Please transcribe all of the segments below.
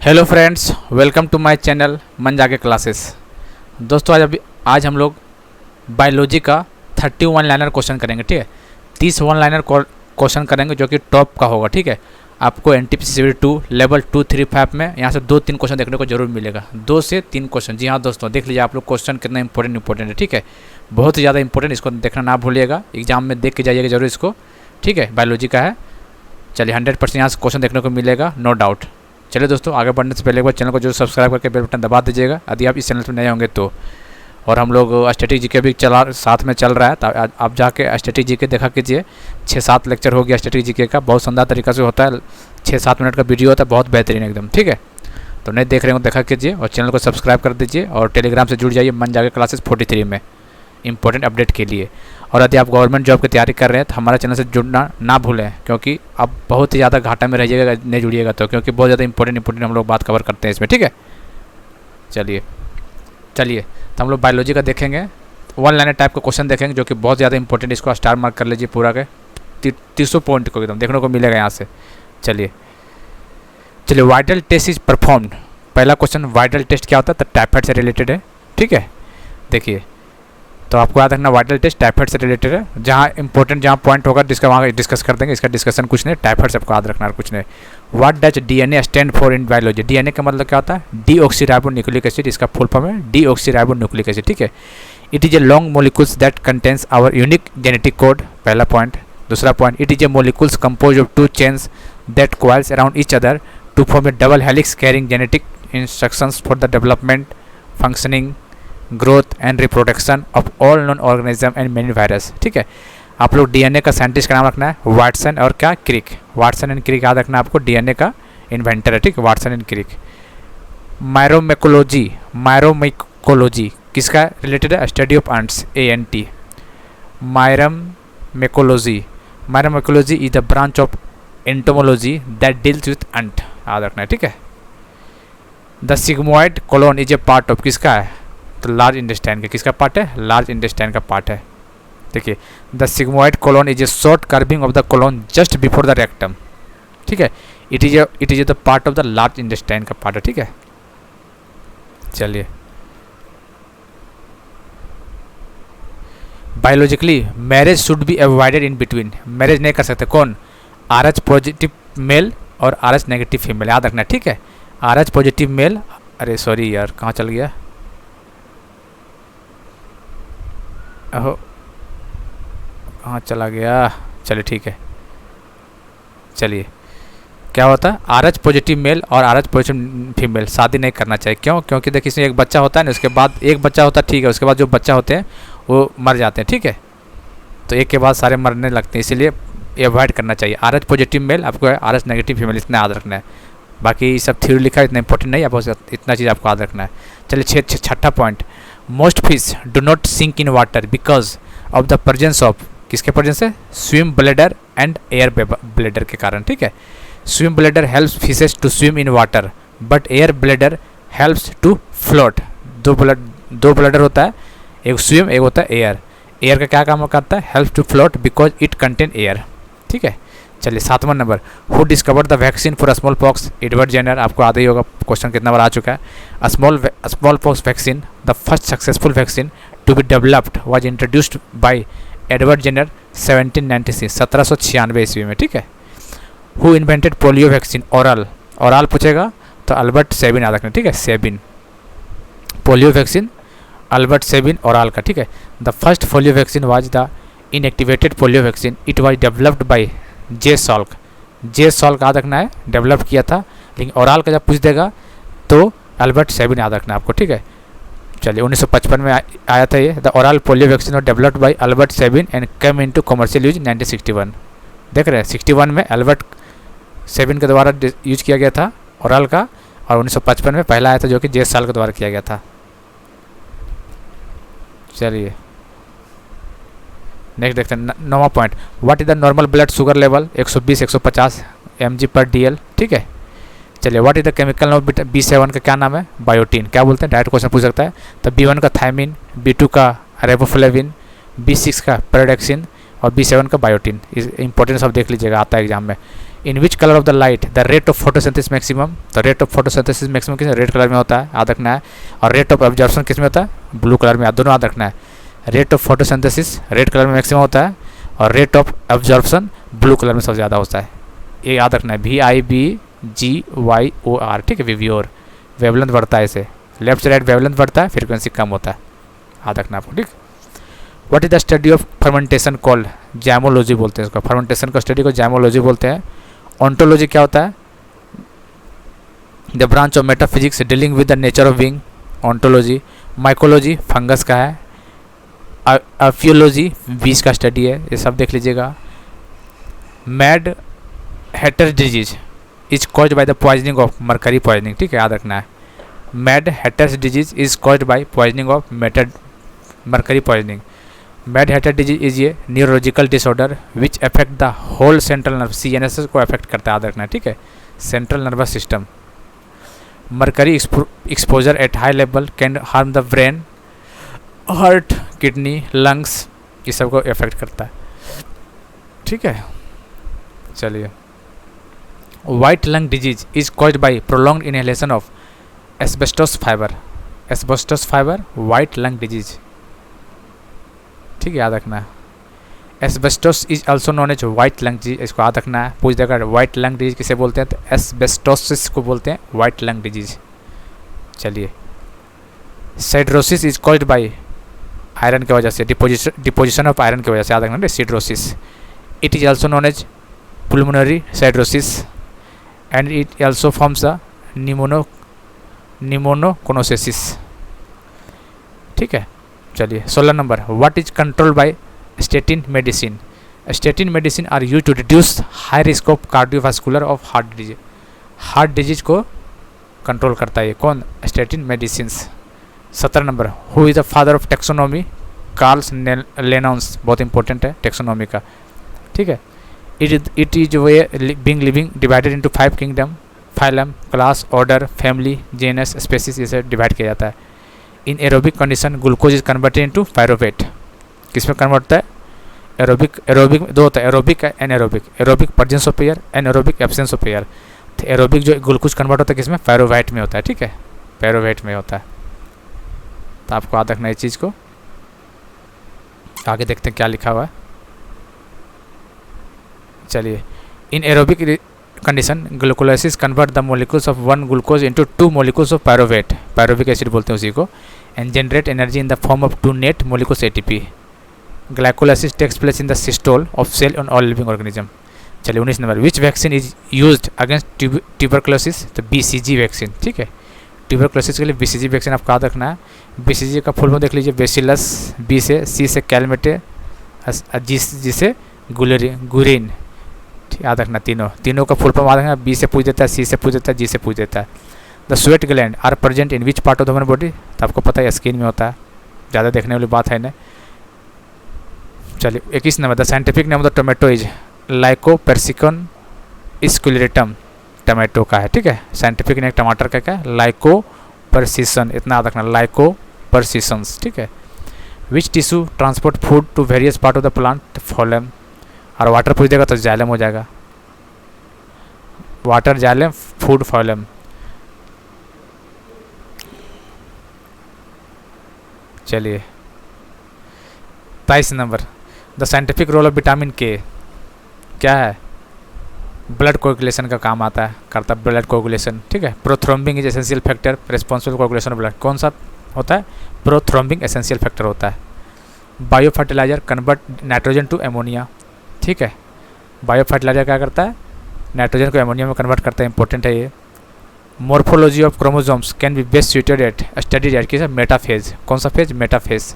Hello friends, welcome to my channel मन जाके classes. दोस्तों आज हम लोग बायोलॉजी का 31 वन लाइनर क्वेश्चन करेंगे। ठीक है, 30 वन लाइनर क्वेश्चन करेंगे जो कि टॉप का होगा। ठीक है, आपको NTPC Civil 2 लेवल 2-3-5 में यहाँ से 2-3 क्वेश्चन देखने को जरूर मिलेगा। 2 से 3 क्वेश्चन। जी हाँ दोस्तों, देख लीजिए आप लोग क्वेश्चन कितना इंपॉर्टेंट है। ठीक है, बहुत ही ज़्यादा इंपॉर्टेंट, इसको देखना ना भूलिएगा, एग्जाम में देख के जाइएगा जरूर इसको। ठीक है, बायोलॉजी का है। चलिए 100% यहाँ से क्वेश्चन देखने को मिलेगा, नो डाउट। चलिए दोस्तों, आगे बढ़ने से पहले एक बार चैनल को जो सब्सक्राइब करके बेल बटन दबा दीजिएगा यदि आप इस चैनल पर नए होंगे तो। और हम लोग स्टैटिक जीके भी साथ में चल रहा है, तो आप जाके स्टैटिक जीके देखा कीजिए। 6-7 लेक्चर हो गया स्टैटिक जीके का, बहुत शानदार तरीका से होता है। 6-7 मिनट का वीडियो होता है, बहुत बेहतरीन एकदम। ठीक है, तो नहीं देख रहे हो देखा कीजिए और चैनल को सब्सक्राइब कर दीजिए और टेलीग्राम से जुड़ जाइए मन जाके क्लासेस 43 में इंपॉर्टेंट अपडेट के लिए। और यदि आप गवर्नमेंट जॉब की तैयारी कर रहे हैं तो हमारे चैनल से जुड़ना ना भूलें, क्योंकि आप बहुत ही ज़्यादा घाटा में रहिएगा नहीं जुड़िएगा तो, क्योंकि बहुत ज़्यादा इंपॉर्टेंट हम लोग बात कवर करते हैं इसमें। ठीक है, चलिए तो हम लोग बायोलॉजी का देखेंगे, वन लाइनर टाइप का क्वेश्चन देखेंगे जो कि बहुत ज़्यादा इंपॉर्टेंट। इसको स्टार मार्क कर लीजिए पूरा के 300 पॉइंट को एकदम देखने को मिलेगा यहाँ से। चलिए वाइटल टेस्ट इज परफॉर्म्ड। पहला क्वेश्चन, वाइटल टेस्ट क्या होता है? तो टाइफाइड से रिलेटेड है। ठीक है, देखिए तो आपको याद रखना वाइटल टेस्ट टाइफाइड से रिलेटेड है। जहाँ इंपॉर्टेंट जहाँ पॉइंट होगा जिसका वहाँ डिस्कस कर देंगे, इसका डिस्कशन कुछ नहीं, टाइफाइड से आपको याद रखना है कुछ नहीं। What does DNA stand for in biology? DNA का मतलब क्या होता है? डीऑक्सीराइबोन्यूक्लिक एसिड, इसका फुल फॉर्म है डीऑक्सीराइबोन्यूक्लिक एसिड। ठीक है, it is a long molecules that contains our unique genetic code, पहला पॉइंट। दूसरा point, it is a molecules compose of 2 chains that coils around each other to form a double helix carrying genetic instructions for the development, functioning, growth and reproduction of all non organism and many virus. ठीक है, आप लोग DNA का scientist का नाम रखना है Watson और क्या क्रिक, वाटसन एंड क्रिक याद रखना है आपको, DNA का इन्वेंटर है। ठीक है, वाटसन एंड क्रिक। मायरोमेकोलॉजी किसका रिलेटेड है? Study of ants, ANT। Myrmecology is the branch of entomology that deals with ant, याद रखना है। ठीक है, the sigmoid colon is a part of किसका है? तो लार्ज इंटेस्टाइन का। किसका पार्ट है? लार्ज इंटेस्टाइन का पार्ट है। देखिए, the sigmoid colon is a short curving of the colon just before the rectum. ठीक है, it is the part of the large intestine का पार्ट है। ठीक है, चलिए biologically marriage should be avoided in between. Marriage नहीं कर सकते कौन? RH पॉजिटिव मेल और RH नेगेटिव फीमेल, याद रखना। ठीक है, RH पॉजिटिव मेल, अरे सॉरी यार कहाँ चल गया, ओहो कहाँ चला गया। चलिए ठीक है, चलिए क्या होता है? RH पॉजिटिव मेल और RH पॉजिटिव फीमेल शादी नहीं करना चाहिए। क्यों? क्योंकि देखिए इसमें एक बच्चा होता है ना, उसके बाद एक बच्चा होता है, ठीक है, उसके बाद जो बच्चा होते हैं वो मर जाते हैं। ठीक है, तो एक के बाद सारे मरने लगते हैं, इसीलिए अवॉइड करना चाहिए। RH पॉजिटिव मेल आपको है, RH नेगेटिव फीमेल, इतना याद रखना है। बाकी सब थ्योरी लिखा है, इतना इंपॉर्टेंट नहीं है, आपको इतना चीज़ आपको याद रखना है। चलिए छठा point, most fish do not sink in water because of the presence of, किसके प्रेजेंस है? Swim bladder and air bladder के कारण। ठीक है, swim bladder helps fishes to swim in water but air bladder helps to float. दो bladder होता है, एक स्विम एक होता है एयर। एयर का क्या काम करता है? Helps to float because it contain air. ठीक है, चलिए 7वां number, who discovered the vaccine for small pox? Edward Jenner, आपको आधा ही होगा, क्वेश्चन कितना बार आ चुका है। Smallpox vaccine, the first successful vaccine to be developed was introduced by Edward Jenner 1796 ईस्वी में। ठीक है, who invented polio vaccine? Oral पूछेगा तो अल्बर्ट सेबिन याद रखना। ठीक है, Sabin, polio vaccine Albert Sabin oral का। ठीक है, the first polio vaccine was the inactivated polio vaccine, it was developed by J Salk याद रखना है, डेवलप किया था। लेकिन ओरल का जब पूछ देगा तो अल्बर्ट सेबिन याद रखना है आपको। ठीक है, चलिए 1955 में आया था ये। द ओरल पोलियो वैक्सीन और developed by Albert Sabin and come into commercial use 1961। देख रहे हैं 61 में अल्बर्ट सेबिन के द्वारा यूज किया गया था ओरल का, और 1955 में पहला आया था जो कि जे सॉल्क के द्वारा किया गया था। चलिए नेक्स्ट देखते हैं 9वां point, what is the normal blood sugar level? 120-150 mg/dl। ठीक है, चलिए what is the chemical name B7 का क्या नाम है? बायोटीन। क्या बोलते हैं? डायरेक्ट क्वेश्चन पूछ सकता है। तो B1 का थायमिन, B2 का रेबोफ्लेविन, B6 का पेरोडेक्सिन और B7 का बायोटीन। इंपॉर्टेंट सब देख लीजिएगा, आता है एग्जाम में। In which colour of the light the rate of photosynthesis maximum, तो रेट ऑफ फोटोसिंथेसिस मैक्सिमम किस रेड कलर में होता है, याद रखना है। और रेट ऑफ एब्जॉर्प्शन किस में होता है, ब्लू कलर में, दोनों याद रखना है। Rate of photosynthesis red colour में मैक्सिमम होता है और rate of absorption blue colour में सबसे ज़्यादा होता है, ये याद रखना है। VIBGYOR, ठीक है, विवियोर। वेवलेंथ बढ़ता है इसे, लेफ्ट से राइट वेवलेंथ बढ़ता है, फ्रीक्वेंसी कम होता है, याद रखना आपको, ठीक। What is the study of fermentation called, zymology बोलते हैं इसको, फर्मेंटेशन का स्टडी को जैमोलॉजी बोलते हैं। ऑन्टोलॉजी क्या होता है, the branch of metaphysics dealing with the nature of being, ontology. Mycology fungus का है। अफियोलॉजी बीज का स्टडी है, ये सब देख लीजिएगा। Mad hatter disease is caused by the poisoning of mercury poisoning, ठीक है, याद रखना है। Mad hatters disease is caused by poisoning of mercury poisoning. Mad hatter disease is ये neurological disorder which affect the whole central nerve, CNS को affect करता है, याद रखना है, ठीक है, central nervous system. Mercury exposure at high level can harm the brain, heart, kidney, lungs, ये सब को अफेक्ट करता है, ठीक है। चलिए, white lung disease is caused by prolonged inhalation of asbestos fibre, asbestos fibre white lung disease, ठीक है, याद रखना है। Asbestos is also known as white lung disease, इसको याद रखना है, पूछ देगा वाइट लंग डिजीज किसे बोलते हैं, तो एस्बेस्टोसिस को बोलते हैं वाइट लंग डिजीज। चलिए, साइड्रोसिस इज कॉज्ड बाय आयरन की वजह से, डिपोजिशन ऑफ आयरन की वजह से, याद रखना है, siderosis. It is also known as pulmonary cirrhosis and it also forms a pneumoconiosis, ठीक है। चलिए, 16 number, what is control by statin medicine, statin medicine are use to reduce high risk of cardiovascular of heart disease, heart disease को control करता है कौन, statin medicine. 17 number, who is the father of taxonomy, Carl Linnaeus, बहुत important है taxonomy का, ठीक है। It is being living divided into 5 kingdom, phylum, class, order, family, genus, species, इसे डिवाइड किया जाता है। इन aerobic condition glucose is converted into pyruvate, किस में कन्वर्ट होता है, एरोबिक दो होता है, aerobic anaerobic, aerobic presence of air, anaerobic absence of air. तो एरोबिक जो ग्लूकोज कन्वर्ट होता है किस में, पायरुवेट में होता है, ठीक है, पायरुवेट में होता है। तो आपको याद रखना है इस चीज़ को। आगे देखते हैं क्या लिखा हुआ है। चलिए, in aerobic condition glycolysis convert the molecules of one glucose into 2 molecules of pyruvate, pyruvic acid बोलते हैं उसी को, and generate energy in the form of 2 net molecules ATP। Glycolysis takes place in the cytosol of cell on all living organism. चलिए, 19 number, which vaccine is used against tuberculosis, तो BCG vaccine, ठीक है, tuberculosis के लिए BCG vaccine आपको याद रखना है। BCG का फुल फॉर्म देख लीजिए, बेसिलस, B से, C से कैलमेटे, G से गुरिन, याद रखना, तीनों का फुल फॉर्म याद रखना। B से पूछ देता है, C से पूछ देता है, G से पूछ देता है। The sweat gland are present in which part of the human body, तो आपको पता है स्किन में होता है, ज़्यादा देखने वाली बात है ना। चलिए, 21 number, the scientific name of the tomato is lycopersicon esculentum, tomato का है, ठीक है, साइंटिफिक नेम टमाटर का क्या है, लाइकोपर्सिसन, इतना याद रखना, लाइकोपर्सिसन्स, ठीक है। Which tissue transport food to various part of the plant, phloem, और वाटर पूछ देगा तो जाइलम हो जाएगा, वाटर जाइलम, फूड फोलम। चलिए, 23 number, the scientific role of vitamin K क्या है, ब्लड कोगुलेशन का काम आता है, करता है ब्लड कोगुलेशन, ठीक है। Prothrombin is essential factor responsible coagulation of blood, कौन सा होता है, प्रोथ्रोम्बिंग एसेंशियल फैक्टर होता है। Bio fertilizer convert nitrogen to ammonia, ठीक है, बायो फर्टिलाइजर क्या करता है, नाइट्रोजन को एमोनिया में कन्वर्ट करता है, इंपॉर्टेंट है ये। Morphology of chromosomes can be best suited at studied at किस, मेटाफेज, कौन सा phase, metaphase.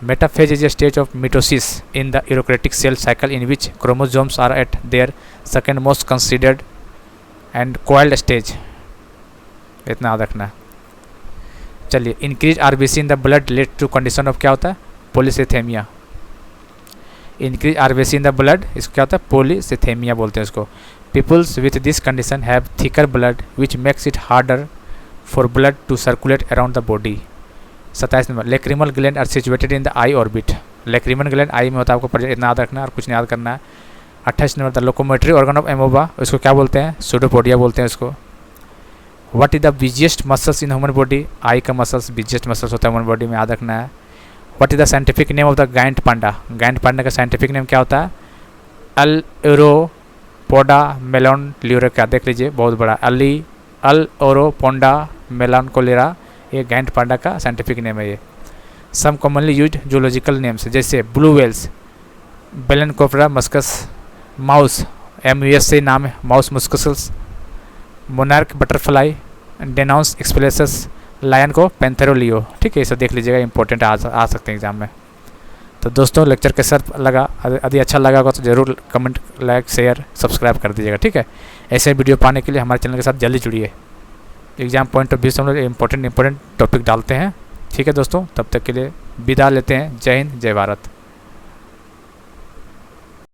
Metaphase is a stage of mitosis in the eukaryotic cell cycle in which chromosomes are at their second most considered and coiled stage, इतना याद रखना। चलिए, increase RBC in the blood lead to condition of क्या होता है, polycythemia. Increase RBC in the blood, इसको क्या होता है, पॉलीसिथेमिया बोलते हैं इसको। Peoples with this condition have thicker blood which makes it harder for blood to circulate around the body. 27 number, lacrimal gland are situated in the eye orbit, lacrimal gland eye में होता है, आपको इतना याद रखना है और कुछ नहीं याद करना है। 28 number the locomotory organ of amoeba, उसको क्या बोलते हैं? सूडोपोडिया बोलते हैं उसको। What is the busiest muscles in human body? Eye का मसल्स बिजिएस्ट मसल्स होता है ह्यूमन बॉडी में, याद रखना है। What is the scientific name of the giant panda? Giant panda का साइंटिफिक नेम क्या होता है? अल एरोपोडा मेलोन ल्यूरा, क्या देख लीजिए बहुत बड़ा, अल ओरोपोंडा मेलोन कोलेरा, ये गाइंट पांडा का साइंटिफिक नेम है ये। सम कॉमनली यूज्ड जूलॉजिकल नेम्स जैसे ब्लू वेल्स, बेलेनकोफ्रा मस्कस, माउस MUS से नाम है, माउस मुस्कसल्स, मोनार्क बटरफ्लाई, डेनाउंस एक्सप्लेसस, लायन को पैंथेरोलियो। ठीक है, ये सब देख लीजिएगा, इंपॉर्टेंट आ सकते हैं एग्जाम में। तो दोस्तों लेक्चर कैसा लगा? यदि अच्छा लगा होगा तो ज़रूर कमेंट, लाइक, शेयर, सब्सक्राइब कर दीजिएगा। ठीक है, ऐसे वीडियो पाने के लिए हमारे चैनल के साथ जल्दी जुड़िए। एग्जाम पॉइंट ऑफ व्यू से हम लोग इंपॉर्टेंट टॉपिक डालते हैं। ठीक है दोस्तों, तब तक के लिए विदा लेते हैं। जय हिंद, जय भारत।